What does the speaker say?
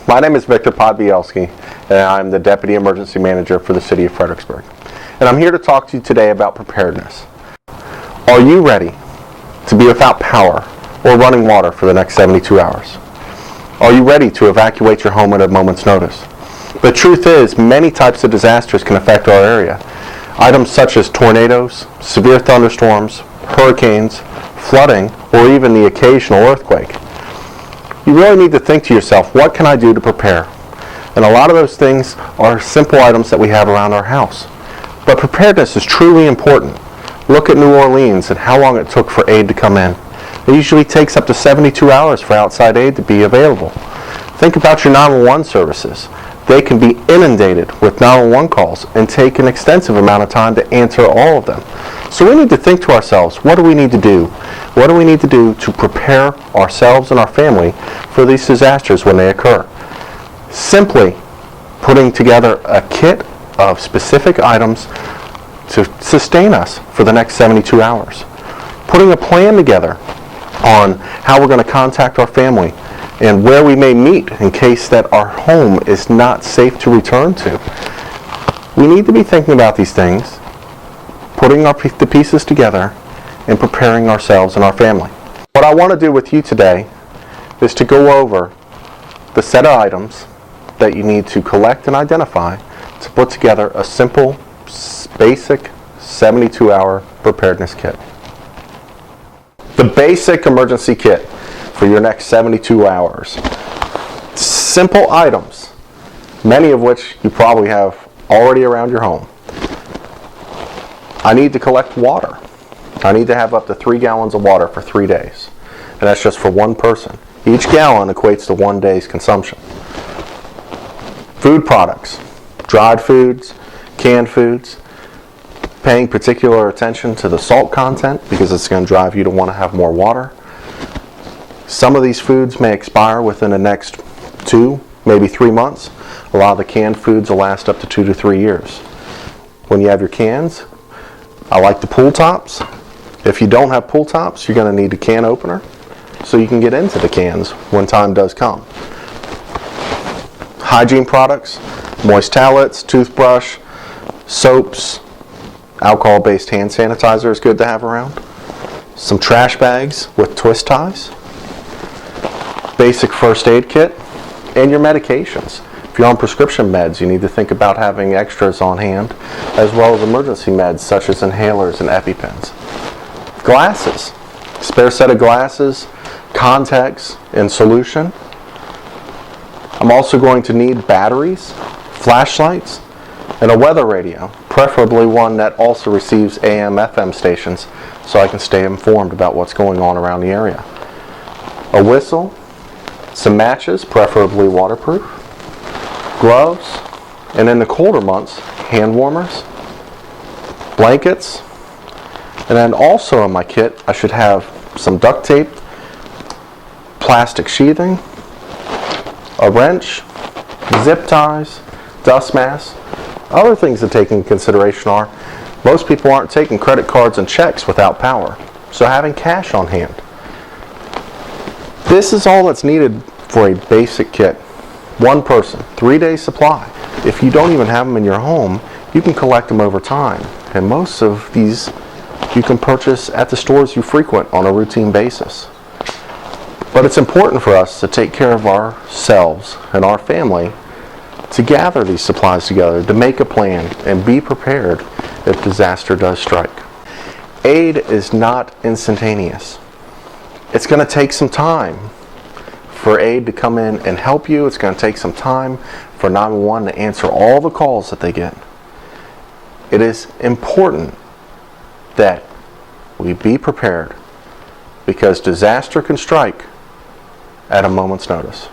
My name is Victor Podbielski, and I'm the Deputy Emergency Manager for the City of Fredericksburg. And I'm here to talk to you today about preparedness. Are you ready to be without power or running water for the next 72 hours? Are you ready to evacuate your home at a moment's notice? The truth is, many types of disasters can affect our area. Items such as tornadoes, severe thunderstorms, hurricanes, flooding, or even the occasional earthquake. You really need to think to yourself, what can I do to prepare? And a lot of those things are simple items that we have around our house. But preparedness is truly important. Look at New Orleans and how long it took for aid to come in. It usually takes up to 72 hours for outside aid to be available. Think about your 911 services. They can be inundated with 911 calls and take an extensive amount of time to answer all of them. So we need to think to ourselves, what do we need to do? What do we need to do to prepare ourselves and our family for these disasters when they occur? Simply putting together a kit of specific items to sustain us for the next 72 hours. Putting a plan together on how we're going to contact our family and where we may meet in case that our home is not safe to return to. We need to be thinking about these things, putting the pieces together, and preparing ourselves and our family. What I want to do with you today is to go over the set of items that you need to collect and identify to put together a simple, basic 72-hour preparedness kit. The basic emergency kit for your next 72 hours. Simple items, many of which you probably have already around your home. I need to collect water. I need to have up to 3 gallons of water for 3 days. And that's just for one person. Each gallon equates to 1 day's consumption. Food products, dried foods, canned foods, paying particular attention to the salt content because it's going to drive you to want to have more water. Some of these foods may expire within the next 2, maybe 3 months. A lot of the canned foods will last up to 2 to 3 years. When you have your cans, I like the pull tops. If you don't have pull tops, you're going to need a can opener so you can get into the cans when time does come. Hygiene products, moist towelettes, toothbrush, soaps, alcohol-based hand sanitizer is good to have around. Some trash bags with twist ties. Basic first aid kit, and your medications. If you're on prescription meds, you need to think about having extras on hand, as well as emergency meds such as inhalers and EpiPens. Glasses, spare set of glasses, contacts in solution. I'm also going to need batteries, flashlights, and a weather radio, preferably one that also receives AM/FM stations so I can stay informed about what's going on around the area. A whistle, some matches, preferably waterproof, gloves, and in the colder months, hand warmers, blankets, and then also in my kit, I should have some duct tape, plastic sheathing, a wrench, zip ties, dust masks. Other things to take into consideration are, most people aren't taking credit cards and checks without power, so having cash on hand. This is all that's needed for a basic kit. One person, 3 days supply. If you don't even have them in your home, you can collect them over time. And most of these you can purchase at the stores you frequent on a routine basis. But it's important for us to take care of ourselves and our family to gather these supplies together, to make a plan and be prepared if disaster does strike. Aid is not instantaneous. It's going to take some time for aid to come in and help you. It's going to take some time for 911 to answer all the calls that they get. It is important that we be prepared because disaster can strike at a moment's notice.